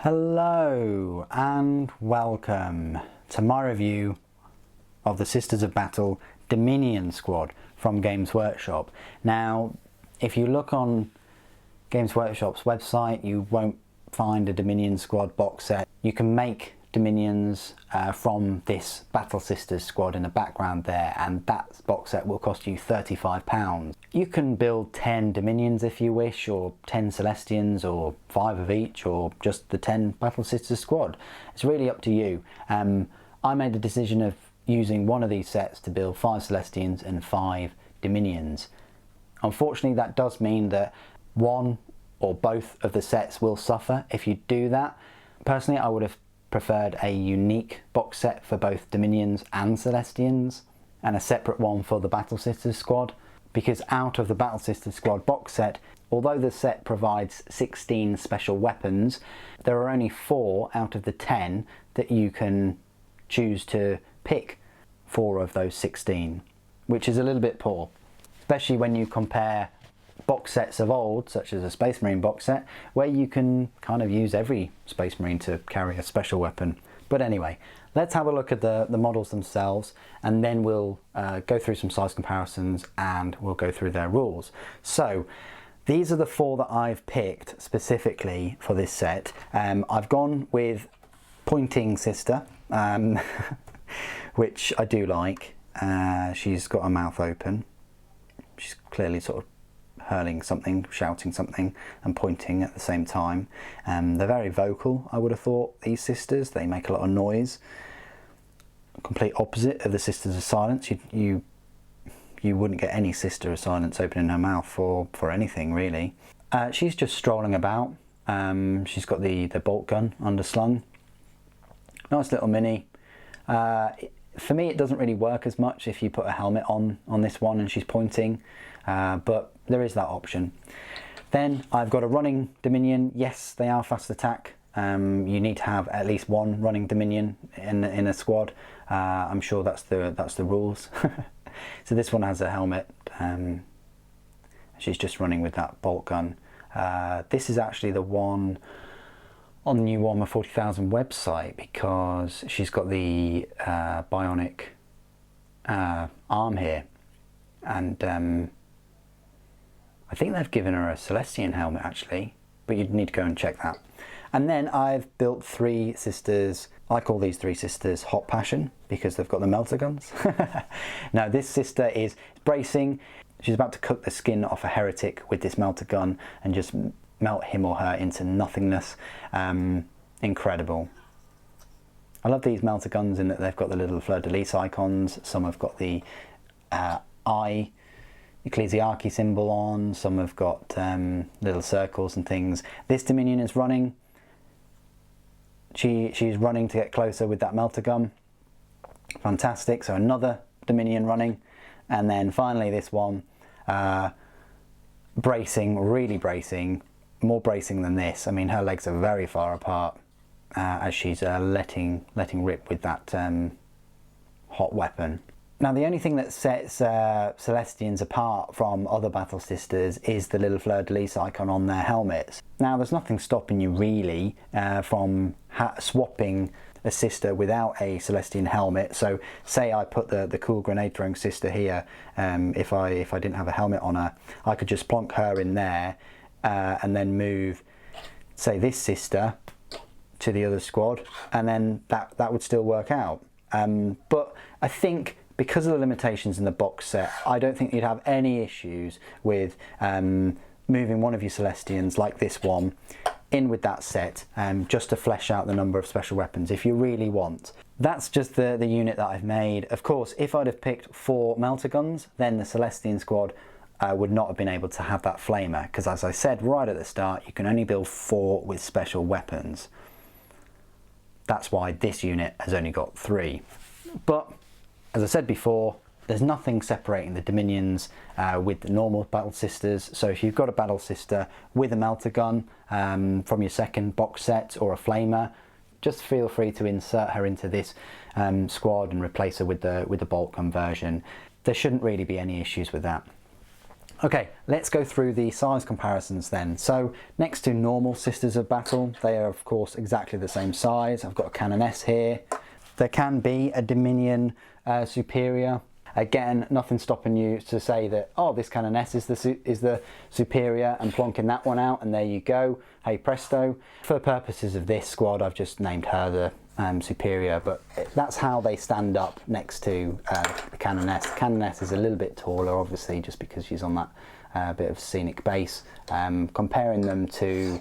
Hello and welcome to my review of the Sisters of Battle Dominion Squad from Games Workshop. Now, if you look on Games Workshop's website, you won't find a Dominion Squad box set. You can make Dominions from this Battle Sisters squad in the background there, and that box set will cost you £35. You can build 10 Dominions if you wish, or 10 Celestians, or 5 of each, or just the 10 Battle Sisters squad. It's really up to you. I made the decision of using one of these sets to build 5 Celestians and 5 Dominions. Unfortunately, that does mean that one or both of the sets will suffer if you do that. Personally, I would have preferred a unique box set for both Dominions and Celestians, and a separate one for the Battle Sisters squad, because out of the Battle Sisters squad box set, although the set provides 16 special weapons, there are only 4 out of the 10 that you can choose to pick 4 of those 16, which is a little bit poor, especially when you compare box sets of old, such as a Space Marine box set, where you can kind of use every Space Marine to carry a special weapon. But anyway, let's have a look at the models themselves, and then we'll go through some size comparisons and we'll go through their rules. So these are the 4 that I've picked specifically for this set. I've gone with Pointing Sister, which I do like. She's got her mouth open. She's clearly sort of hurling something, shouting something, and pointing at the same time. They're very vocal, I would have thought, these sisters. They make a lot of noise. Complete opposite of the Sisters of Silence. You wouldn't get any Sister of Silence opening her mouth for anything, really. She's just strolling about. She's got the bolt gun underslung. Nice little mini. For me, it doesn't really work as much if you put a helmet on this one and she's pointing, but there is that option. Then I've got a running Dominion. Yes, they are fast attack. You need to have at least one running Dominion in a squad. I'm sure that's the rules. So this one has a helmet. She's just running with that bolt gun. This is actually the one on the new Warhammer 40,000 website, because she's got the bionic arm here, and I think they've given her a Celestian helmet actually, but you'd need to go and check that. And then I've built 3 sisters. I call these 3 sisters Hot Passion because they've got the melter guns. Now this sister is bracing. She's about to cook the skin off a heretic with this melter gun and just melt him or her into nothingness. Incredible. I love these melter guns in that they've got the little fleur-de-lis icons. Some have got the eye ecclesiarchy symbol on, some have got little circles and things. This Dominion is running. She's running to get closer with that melter gun. Fantastic. So another Dominion running. And then finally this one bracing, really bracing, more bracing than this. I mean, her legs are very far apart as she's letting rip with that hot weapon. Now, the only thing that sets Celestians apart from other Battle Sisters is the little fleur-de-lis icon on their helmets. Now, there's nothing stopping you really from swapping a sister without a Celestian helmet. So say I put the cool grenade throwing sister here, if I didn't have a helmet on her, I could just plonk her in there and then move, say, this sister to the other squad, and then that would still work out. But I think because of the limitations in the box set, I don't think you'd have any issues with moving one of your Celestians, like this one, in with that set, just to flesh out the number of special weapons if you really want. That's just the unit that I've made. Of course, if I'd have picked 4 melter guns, then the Celestian squad would not have been able to have that flamer, because as I said right at the start, you can only build 4 with special weapons. That's why this unit has only got 3. But as I said before, there's nothing separating the Dominions with the normal Battle Sisters. So if you've got a Battle Sister with a melter gun from your second box set, or a flamer, just feel free to insert her into this squad and replace her with the bolt gun version. There shouldn't really be any issues with that. Okay, let's go through the size comparisons then. So next to normal Sisters of Battle, they are of course exactly the same size. I've got a Canoness here. There can be a Dominion superior. Again, nothing stopping you to say that, oh, this Canoness is the superior, and plonking that one out, and there you go. Hey presto. For the purposes of this squad, I've just named her the superior, but that's how they stand up next to the Canoness. The Canoness is a little bit taller, obviously, just because she's on that bit of scenic base. Comparing them to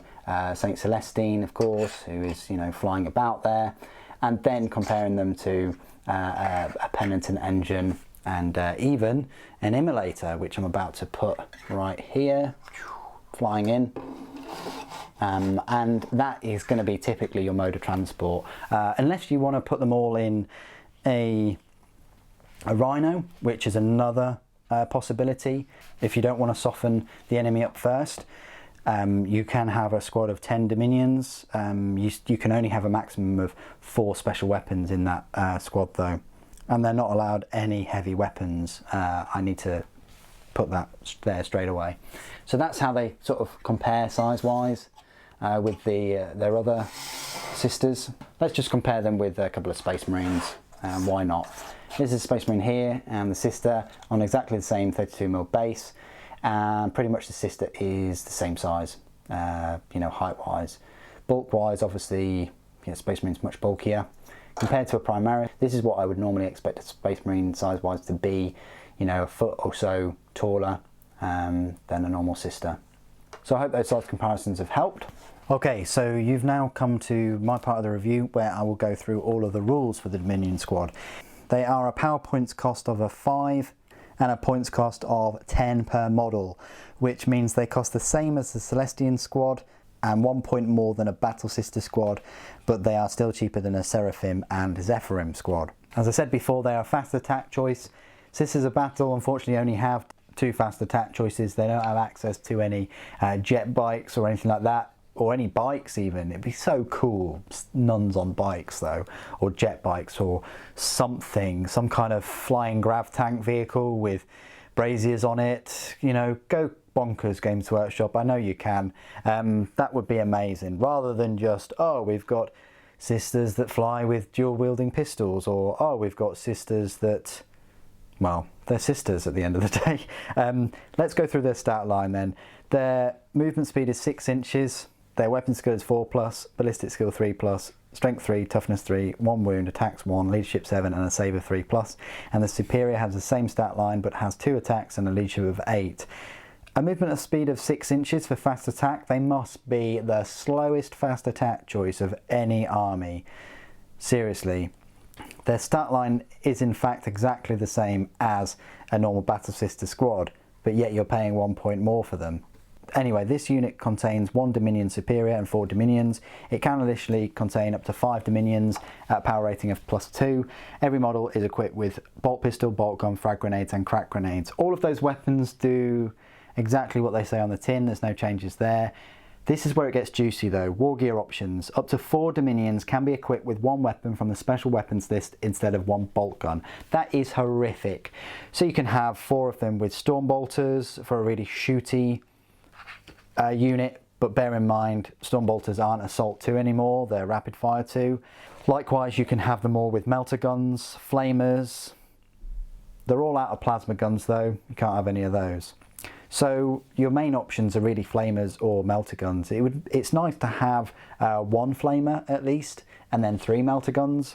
Saint Celestine, of course, who is, you know, flying about there, and then comparing them to a Penitent engine and even an Immolator, which I'm about to put right here, flying in. And that is going to be typically your mode of transport, unless you want to put them all in a Rhino, which is another possibility. If you don't want to soften the enemy up first, you can have a squad of 10 Dominions. You can only have a maximum of 4 special weapons in that squad though, and they're not allowed any heavy weapons. I need to put that there straight away. So that's how they sort of compare size-wise with their other sisters. Let's just compare them with a couple of Space Marines. Why not? This is Space Marine here, and the sister on exactly the same 32mm base, and pretty much the sister is the same size, you know, height-wise. Bulk-wise, obviously, you know, Space Marine's much bulkier. Compared to a Primaris, this is what I would normally expect a Space Marine size-wise to be, you know, a foot or so taller than a normal sister. So I hope those size comparisons have helped. Okay, so you've now come to my part of the review where I will go through all of the rules for the Dominion squad. They are a power points cost of 5 and a points cost of 10 per model, which means they cost the same as the Celestian squad and 1 point more than a Battle Sister squad, but they are still cheaper than a Seraphim and Zephyrim squad. As I said before, they are a fast attack choice. Sisters of Battle unfortunately only have 2 fast attack choices. They don't have access to any jet bikes or anything like that, or any bikes even. It'd be so cool, nuns on bikes though, or jet bikes or something, some kind of flying grav tank vehicle with braziers on it. You know, go bonkers, Games Workshop, I know you can. That would be amazing, rather than just, oh, we've got sisters that fly with dual wielding pistols, or oh, we've got sisters that, well, they're sisters at the end of the day. Let's go through their stat line then. Their movement speed is 6 inches, their weapon skill is 4+, ballistic skill 3+, strength 3, toughness 3, 1 wound, attacks 1, leadership 7 and a saber 3+, and the superior has the same stat line but has 2 attacks and a leadership of 8. A movement of speed of 6 inches for fast attack. They must be the slowest fast attack choice of any army. Seriously. Their stat line is in fact exactly the same as a normal Battle Sister squad, but yet you're paying 1 point more for them. Anyway, this unit contains 1 Dominion Superior and 4 Dominions. It can initially contain up to 5 Dominions at a power rating of +2. Every model is equipped with bolt pistol, bolt gun, frag grenades and crack grenades. All of those weapons do exactly what they say on the tin, there's no changes there. This is where it gets juicy though. War gear options. Up to 4 Dominions can be equipped with 1 weapon from the special weapons list instead of 1 bolt gun. That is horrific. So you can have 4 of them with storm bolters for a really shooty unit, but bear in mind storm bolters aren't assault 2 anymore, they're rapid fire 2. Likewise, you can have them all with melter guns, flamers. They're all out of plasma guns though, you can't have any of those. So your main options are really flamers or melter guns. It's nice to have 1 flamer at least, and then 3 melter guns.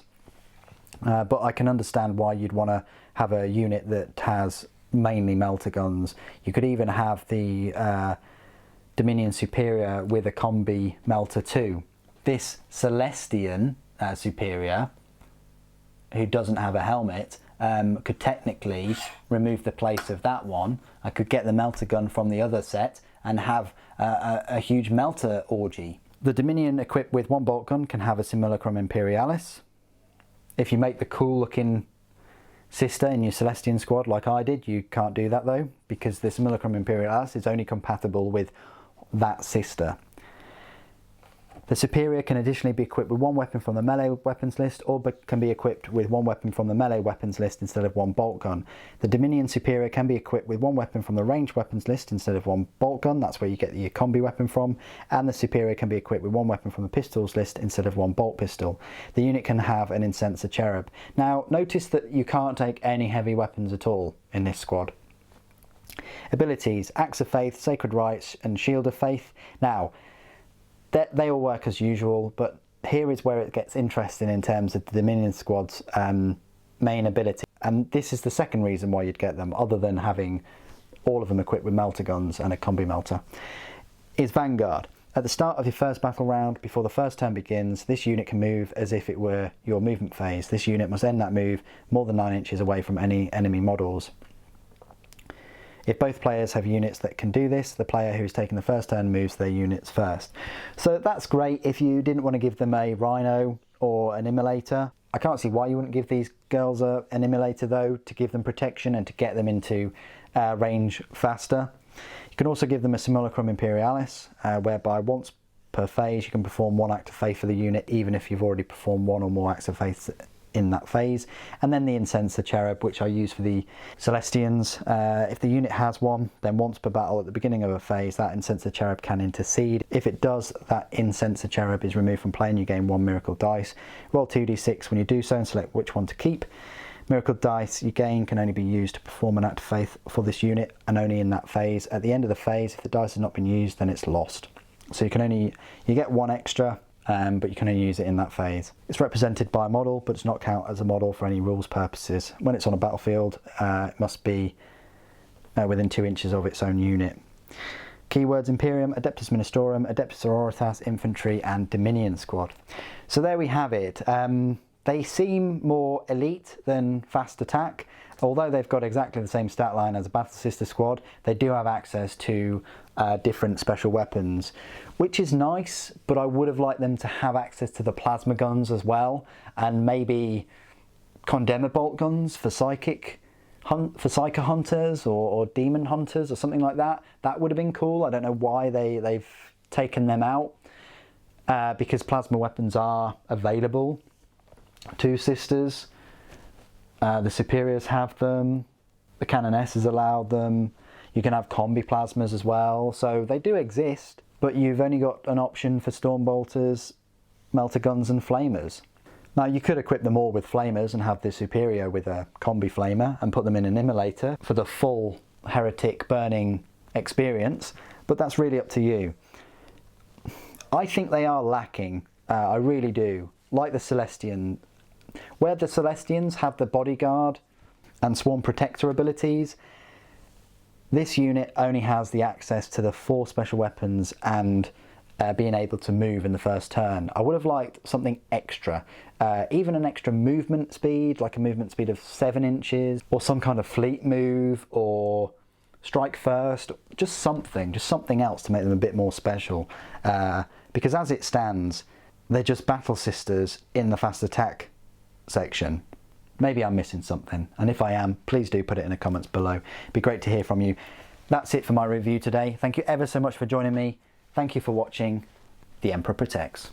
But I can understand why you'd want to have a unit that has mainly melter guns. You could even have the Dominion Superior with a combi melter too. This Celestian Superior, who doesn't have a helmet, could technically remove the place of that one. I could get the melter gun from the other set and have a huge melter orgy. The Dominion equipped with 1 bolt gun can have a Simulacrum Imperialis. If you make the cool looking sister in your Celestian squad like I did, you can't do that though, because the Simulacrum Imperialis is only compatible with that sister. The superior can additionally be equipped with one weapon from the melee weapons list, or can be equipped with one weapon from the melee weapons list instead of one bolt gun. The Dominion superior can be equipped with one weapon from the ranged weapons list instead of one bolt gun, that's where you get your combi weapon from, and the superior can be equipped with one weapon from the pistols list instead of one bolt pistol. The unit can have an Incenser Cherub. Now notice that you can't take any heavy weapons at all in this squad. Abilities: Axe of Faith, Sacred Rites and Shield of Faith. Now they all work as usual, but here is where it gets interesting in terms of the Dominion squad's main ability. And this is the second reason why you'd get them, other than having all of them equipped with melter guns and a combi melter, is Vanguard. At the start of your first battle round, before the first turn begins, this unit can move as if it were your movement phase. This unit must end that move more than 9 inches away from any enemy models. If both players have units that can do this, the player who's taking the first turn moves their units first. So that's great if you didn't want to give them a Rhino or an Immolator. I can't see why you wouldn't give these girls an Immolator though, to give them protection and to get them into range faster. You can also give them a Simulacrum Imperialis, whereby once per phase you can perform one act of faith for the unit, even if you've already performed one or more acts of faith in that phase. And then the Incenser Cherub, which I use for the Celestians. If the unit has one, then once per battle at the beginning of a phase, that Incenser Cherub can intercede. If it does, that Incenser Cherub is removed from play and you gain 1 miracle dice. Roll 2d6 when you do so and select which one to keep. Miracle dice you gain can only be used to perform an act of faith for this unit, and only in that phase. At the end of the phase, if the dice has not been used, then it's lost. So you get 1 extra, but you can only use it in that phase. It's represented by a model, but does not count as a model for any rules purposes. When it's on a battlefield, it must be within 2 inches of its own unit. Keywords: Imperium, Adeptus Ministorum, Adeptus Auroritas, Infantry and Dominion Squad. So there we have it. They seem more elite than Fast Attack. Although they've got exactly the same stat line as a Battle Sister squad, they do have access to different special weapons, which is nice, but I would have liked them to have access to the plasma guns as well, and maybe Condemner bolt guns for Psychic Hunters or Demon Hunters or something like that. That would have been cool. I don't know why they've taken them out, because plasma weapons are available to Sisters. The Superiors have them, the Canonesses allowed them, you can have combi plasmas as well, so they do exist, but you've only got an option for Stormbolters, Melter Guns and Flamers. Now you could equip them all with Flamers and have the Superior with a combi Flamer and put them in an Immolator for the full heretic burning experience, but that's really up to you. I think they are lacking, I really do, like the Celestian. Where the Celestians have the Bodyguard and Swarm Protector abilities, this unit only has the access to the 4 special weapons and being able to move in the first turn. I would have liked something extra, even an extra movement speed, like a movement speed of 7 inches, or some kind of fleet move, or strike first, just something else to make them a bit more special. Because as it stands, they're just Battle Sisters in the Fast Attack section. Maybe I'm missing something, and if I am, please do put it in the comments below. It'd be great to hear from you. That's it for my review today. Thank you ever so much for joining me. Thank you for watching. The Emperor Protects.